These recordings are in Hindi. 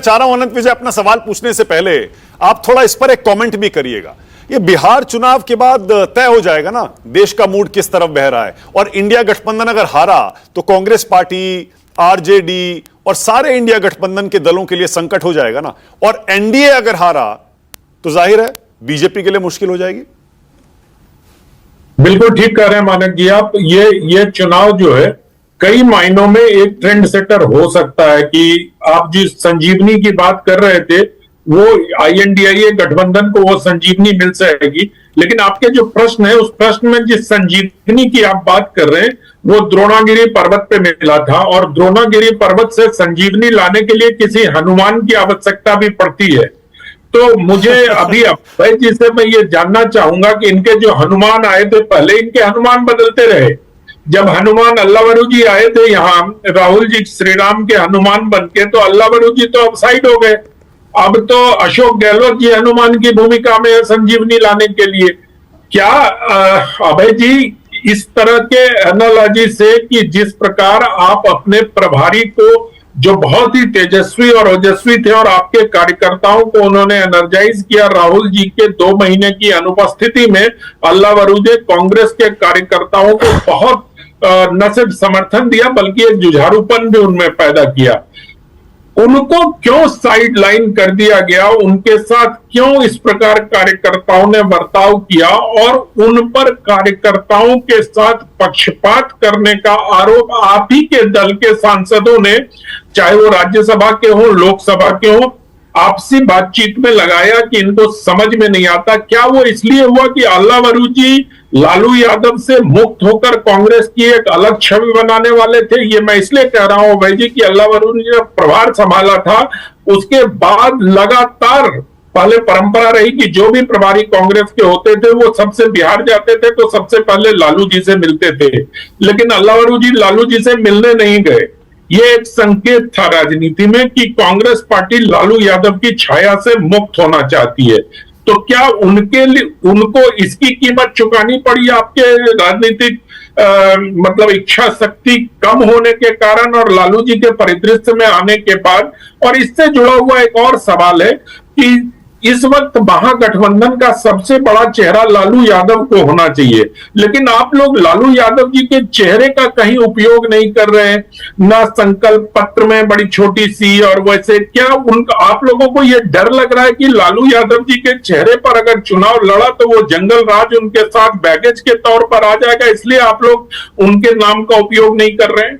चाह रहा हूं अनंत विजय, अपना सवाल पूछने से पहले आप थोड़ा इस पर एक कमेंट भी करिएगा। ये बिहार चुनाव के बाद तय हो जाएगा ना देश का मूड किस तरफ बह रहा है, और इंडिया गठबंधन अगर हारा तो कांग्रेस पार्टी, आरजेडी और सारे इंडिया गठबंधन के दलों के लिए संकट हो जाएगा ना, और एनडीए अगर हारा तो जाहिर है बीजेपी के लिए मुश्किल हो जाएगी। बिल्कुल ठीक कह रहे हैं मानक जी आप। ये चुनाव जो है कई मायनों में एक ट्रेंड सेटर हो सकता है कि आप जिस संजीवनी की बात कर रहे थे वो आईएनडीए गठबंधन को वो संजीवनी मिल जाएगी, लेकिन आपके जो प्रश्न है उस प्रश्न में जिस संजीवनी की आप बात कर रहे हैं वो द्रोणागिरी पर्वत पे मिला था, और द्रोणागिरी पर्वत से संजीवनी लाने के लिए किसी हनुमान की आवश्यकता भी पड़ती है। तो मुझे अभी अभय जी से मैं ये जानना चाहूंगा कि इनके जो हनुमान आए थे पहले इनके हनुमान बदलते रहे। जब हनुमान अल्लावरू जी आए थे यहाँ, राहुल जी श्री राम के हनुमान बनके, तो अल्लावरू जी तो अब साइड हो गए। अब तो अशोक गहलोत जी हनुमान की भूमिका में है संजीवनी लाने के लिए। क्या अभय जी इस तरह के एनालॉजी से कि जिस प्रकार आप अपने प्रभारी को जो बहुत ही तेजस्वी और ओजस्वी थे और आपके कार्यकर्ताओं को उन्होंने एनर्जाइज किया, राहुल जी के 2 महीने की अनुपस्थिति में अल्लावरू ने कांग्रेस के कार्यकर्ताओं को बहुत न सिर्फ समर्थन दिया बल्कि एक जुझारूपन भी उनमें पैदा किया। उनको क्यों साइड लाइन कर दिया गया, उनके साथ क्यों इस प्रकार कार्यकर्ताओं ने बर्ताव किया, और उन पर कार्यकर्ताओं के साथ पक्षपात करने का आरोप आप ही के दल के सांसदों ने, चाहे वो राज्यसभा के हों लोकसभा के हों, आपसी बातचीत में लगाया कि इनको समझ में नहीं आता। क्या वो इसलिए हुआ कि अल्लावरू जी लालू यादव से मुक्त होकर कांग्रेस की एक अलग छवि बनाने वाले थे? ये मैं इसलिए कह रहा हूं भाई जी कि अल्लावरू ने जब प्रभार संभाला था उसके बाद लगातार पहले परंपरा रही कि जो भी प्रभारी कांग्रेस के होते थे वो सबसे बिहार जाते थे तो सबसे पहले लालू जी से मिलते थे, लेकिन अल्लावरू जी लालू जी से मिलने नहीं गए। ये एक संकेत था राजनीति में कि कांग्रेस पार्टी लालू यादव की छाया से मुक्त होना चाहती है। तो क्या उनके लिए उनको इसकी कीमत चुकानी पड़ी आपके राजनीतिक मतलब इच्छा शक्ति कम होने के कारण और लालू जी के परिदृश्य में आने के बाद? और इससे जुड़ा हुआ एक और सवाल है कि इस वक्त महागठबंधन का सबसे बड़ा चेहरा लालू यादव को होना चाहिए, लेकिन आप लोग लालू यादव जी के चेहरे का कहीं उपयोग नहीं कर रहे हैं, ना संकल्प पत्र में बड़ी छोटी सी। और वैसे क्या उनका आप लोगों को यह डर लग रहा है कि लालू यादव जी के चेहरे पर अगर चुनाव लड़ा तो वो जंगल राज उनके साथ बैगेज के तौर पर आ जाएगा, इसलिए आप लोग उनके नाम का उपयोग नहीं कर रहे हैं?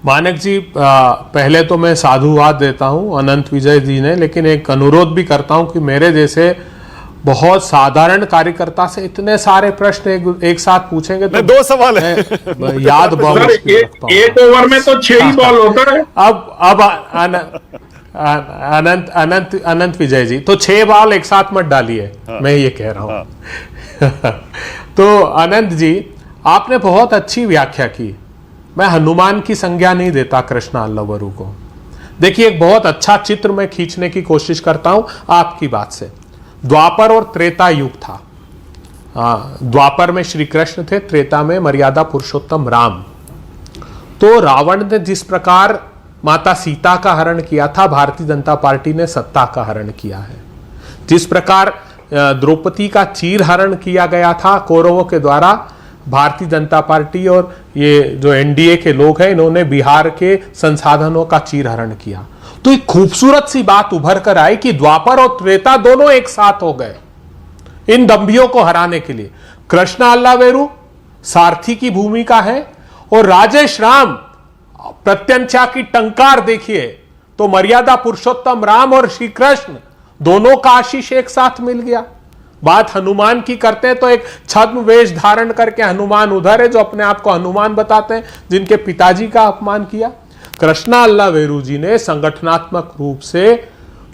मानक जी, पहले तो मैं साधुवाद देता हूं अनंत विजय जी ने, लेकिन एक अनुरोध भी करता हूं कि मेरे जैसे बहुत साधारण कार्यकर्ता से इतने सारे प्रश्न एक साथ पूछेंगे तो 2 सवाल है याद बहुत एक ओवर में तो 6 ही बॉल होता है। अब अनंत विजय जी तो 6 बॉल एक साथ मत डालिए। हाँ। मैं ये कह रहा हूं तो अनंत जी आपने बहुत अच्छी व्याख्या की। मैं हनुमान की संज्ञा नहीं देता कृष्णा अल्लावरू को। देखिए एक बहुत अच्छा चित्र मैं खींचने की कोशिश करता हूं आपकी बात से। द्वापर और त्रेता युग था। द्वापर में श्री कृष्ण थे, त्रेता में मर्यादा पुरुषोत्तम राम। तो रावण ने जिस प्रकार माता सीता का हरण किया था, भारतीय जनता पार्टी ने सत्ता का हरण किया है। जिस प्रकार द्रौपदी का चीर हरण किया गया था कौरवों के द्वारा, भारतीय जनता पार्टी और ये जो एनडीए के लोग हैं इन्होंने बिहार के संसाधनों का चीरहरण किया। तो एक खूबसूरत सी बात उभर कर आई कि द्वापर और त्रेता दोनों एक साथ हो गए इन दंभियों को हराने के लिए। कृष्णा अल्लावेरू सारथी की भूमिका है और राजेश राम प्रत्यंचा की टंकार देखिए तो मर्यादा पुरुषोत्तम राम और श्री कृष्ण दोनों का आशीष एक साथ मिल गया। बात हनुमान की करते हैं तो एक छद्म वेश धारण करके हनुमान उधर है जो अपने आप को हनुमान बताते हैं, जिनके पिताजी का अपमान किया। कृष्णा अल्लावेरू जी ने संगठनात्मक रूप से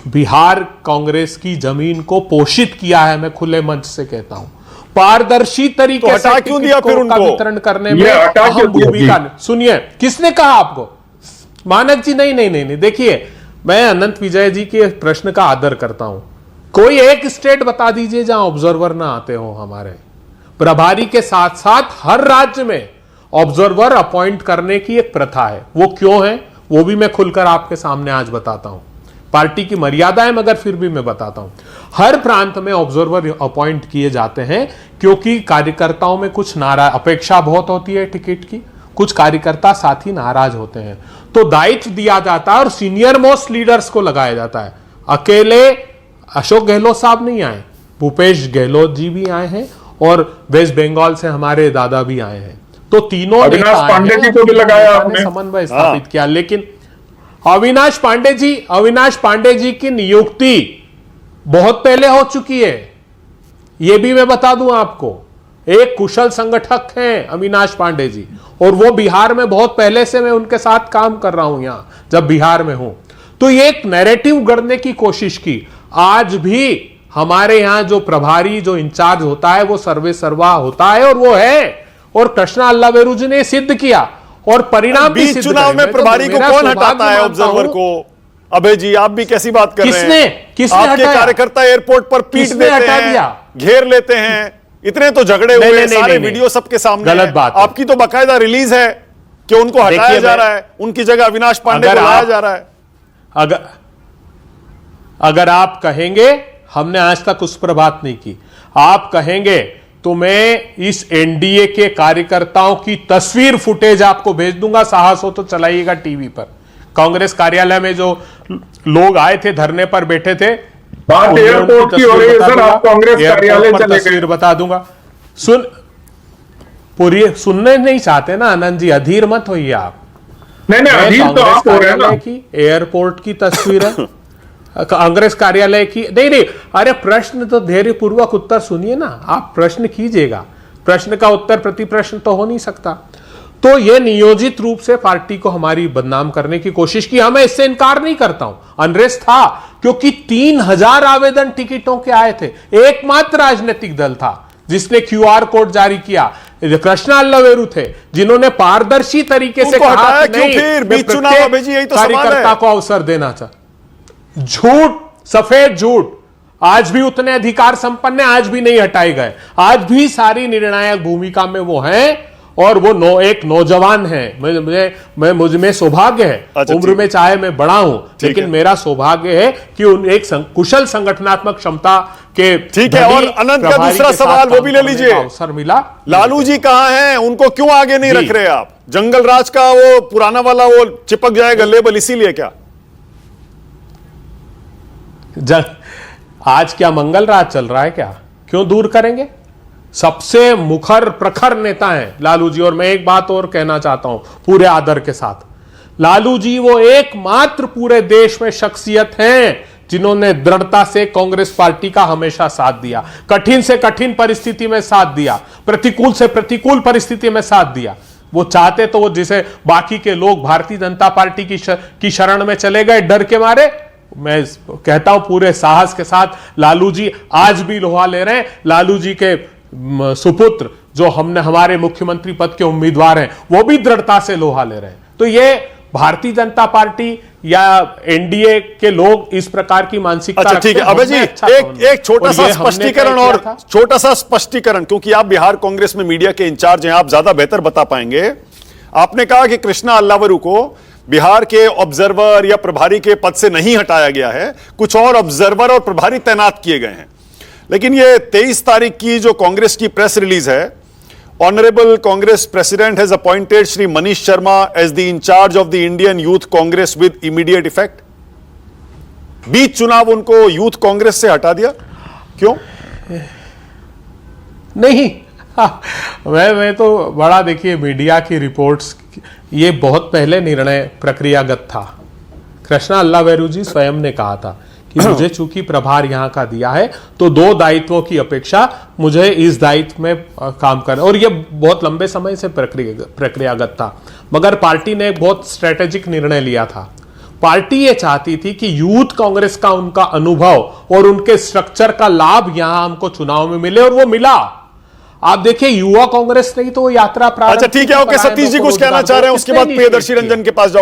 बिहार कांग्रेस की जमीन को पोषित किया है। मैं खुले मंच से कहता हूं पारदर्शी तरीके से क्यों दिया फिर उनको वितरण करने में अहम भूमिका। सुनिए किसने कहा आपको? मानक जी नहीं, देखिए मैं अनंत विजय जी के प्रश्न का आदर करता हूं। कोई एक स्टेट बता दीजिए जहां ऑब्जर्वर ना आते हो हमारे प्रभारी के साथ साथ हर राज्य में ऑब्जर्वर अपॉइंट करने की एक प्रथा है। वो क्यों है वो भी मैं खुलकर आपके सामने आज बताता हूं। पार्टी की मर्यादा है मगर फिर भी मैं बताता हूं। हर प्रांत में ऑब्जर्वर अपॉइंट किए जाते हैं क्योंकि कार्यकर्ताओं में कुछ अपेक्षा बहुत होती है टिकट की, कुछ कार्यकर्ता साथी नाराज होते हैं, तो दायित्व दिया जाता है और सीनियर मोस्ट लीडर्स को लगाया जाता है। अकेले अशोक गहलोत साहब नहीं आए, भूपेश गहलोत जी भी आए हैं और वेस्ट बंगाल से हमारे दादा भी आए हैं। तो तीनों अविनाश पांडे जी को भी लगाया आपने, समन्वय स्थापित किया। लेकिन अविनाश पांडे जी की नियुक्ति बहुत पहले हो चुकी है, यह भी मैं बता दूं आपको। एक कुशल संगठक हैं अविनाश पांडे जी, और वो बिहार में बहुत पहले से मैं उनके साथ काम कर रहा हूं यहां जब बिहार में हूं। तो ये एक नैरेटिव गढ़ने की कोशिश की। आज भी हमारे यहां जो प्रभारी जो इंचार्ज होता है वो सर्वे सर्वा होता है और वो है, और कृष्णा अल्लावेरू जी ने सिद्ध किया और परिणाम भी सिद्ध चुनाव में प्रभारी को कौन हटाता है ऑब्जर्वर को? अबे जी आप भी कैसी बात कर रहे हैं? किसने आपके हटाया? कार्यकर्ता एयरपोर्ट पर पीट देते हैं, घेर लेते हैं, इतने तो झगड़े हुए, सारे वीडियो सबके सामने। गलत बात है। आपकी तो बाकायदा रिलीज है कि उनको हटाया जा रहा है, उनकी जगह अविनाश पांडे को लाया जा रहा है। अगर आप कहेंगे, हमने आज तक उस पर बात नहीं की, आप कहेंगे तो मैं इस एनडीए के कार्यकर्ताओं की तस्वीर फुटेज आपको भेज दूंगा, साहस हो तो चलाइएगा टीवी पर। कांग्रेस कार्यालय में जो लोग आए थे, धरने पर बैठे थे, बात एयरपोर्ट की हो रही है सर, आप कांग्रेस कार्यालय चले गए। तस्वीर बता दूंगा। पूरी सुनने नहीं चाहते ना आनंद जी, अधीर मत होइए आप। नहीं अधीर तो आप हो रहे हैं ना। की एयरपोर्ट की तस्वीर है, कांग्रेस कार्यालय की नहीं, अरे प्रश्न तो धैर्य पूर्वक उत्तर सुनिए ना, आप प्रश्न कीजिएगा, प्रश्न का उत्तर प्रति प्रश्न तो हो नहीं सकता। तो यह नियोजित रूप से पार्टी को हमारी बदनाम करने की कोशिश की। मैं इससे इनकार नहीं करता हूं, अनरेस्ट था क्योंकि 3000 आवेदन टिकटों के आए थे। एकमात्र राजनीतिक दल था जिसने क्यूआर कोड जारी किया, कृष्णा अल्लावेरू थे, जिन्होंने पारदर्शी तरीके से कहा कि नहीं, फिर बीच चुनाव अबे जी यही तो सवाल है। कार्यकर्ता को अवसर देना चाहिए। झूठ, सफेद झूठ। आज भी उतने अधिकार संपन्न है, आज भी नहीं हटाए गए, आज भी सारी निर्णायक भूमिका में वो हैं और वो एक नौजवान है। मुझ में सौभाग्य है, अच्छा, उम्र में चाहे मैं बड़ा हूं, लेकिन मेरा सौभाग्य है कि उन एक कुशल संगठनात्मक क्षमता के। ठीक है, और अनंत का दूसरा सवाल वो भी ले लीजिए। अवसर मिला। लालू जी कहां हैं? उनको क्यों आगे नहीं रख रहे आप? जंगल राज का वो पुराना वाला वो चिपक जाएगा लेबल, इसीलिए क्या? आज क्या मंगल राज चल रहा है क्या? क्यों दूर करेंगे? सबसे मुखर प्रखर नेता हैं लालू जी। और मैं एक बात और कहना चाहता हूं पूरे आदर के साथ, लालू जी वो एकमात्र पूरे देश में शख्सियत हैं जिन्होंने दृढ़ता से कांग्रेस पार्टी का हमेशा साथ दिया, कठिन से कठिन परिस्थिति में साथ दिया, प्रतिकूल से प्रतिकूल परिस्थिति में साथ दिया। वो चाहते तो वो जिसे बाकी के लोग भारतीय जनता पार्टी की शरण में चले गए डर के मारे। मैं कहता हूं पूरे साहस के साथ लालू जी आज भी लोहा ले रहे हैं। लालू जी के सुपुत्र जो हमारे मुख्यमंत्री पद के उम्मीदवार हैं, वो भी दृढ़ता से लोहा ले रहे हैं। तो ये भारतीय जनता पार्टी या एनडीए के लोग इस प्रकार की मानसिकता। अच्छा ठीक है अभय जी, एक छोटा सा स्पष्टीकरण, और छोटा सा स्पष्टीकरण, क्योंकि आप बिहार कांग्रेस में मीडिया के इंचार्ज हैं, आप ज्यादा बेहतर बता पाएंगे। आपने कहा कि कृष्णा अल्लावेरू को बिहार के ऑब्जर्वर या प्रभारी के पद से नहीं हटाया गया है, कुछ और ऑब्जर्वर और प्रभारी तैनात किए गए हैं। लेकिन ये 23 तारीख की जो कांग्रेस की प्रेस रिलीज है, honourable Congress president has appointed Shri Manish Sharma as the incharge of the Indian youth Congress with immediate effect. बीच चुनाव उनको यूथ कांग्रेस से हटा दिया, क्यों? नहीं मैं तो बड़ा, देखिए मीडिया की रिपोर्ट्स, ये बहुत पहले निर्णय प्रक्रियागत था। कृष्णा अल्लावेरू जी स्वयं ने कहा था कि मुझे चूंकि प्रभार यहां का दिया है तो 2 दायित्वों की अपेक्षा मुझे इस दायित्व में काम करना, और यह बहुत लंबे समय से प्रक्रियागत था। मगर पार्टी ने एक बहुत स्ट्रेटेजिक निर्णय लिया था। पार्टी ये चाहती थी कि यूथ कांग्रेस का उनका अनुभव और उनके स्ट्रक्चर का लाभ यहां हमको चुनाव में मिले, और वो मिला। आप देखिए युवा कांग्रेस ने ही तो यात्रा प्रारंभ। अच्छा ठीक है, ओके, सतीश जी कुछ कहना चाह रहे हैं, उसके बाद प्रियदर्शी रंजन के पास जाऊंगा।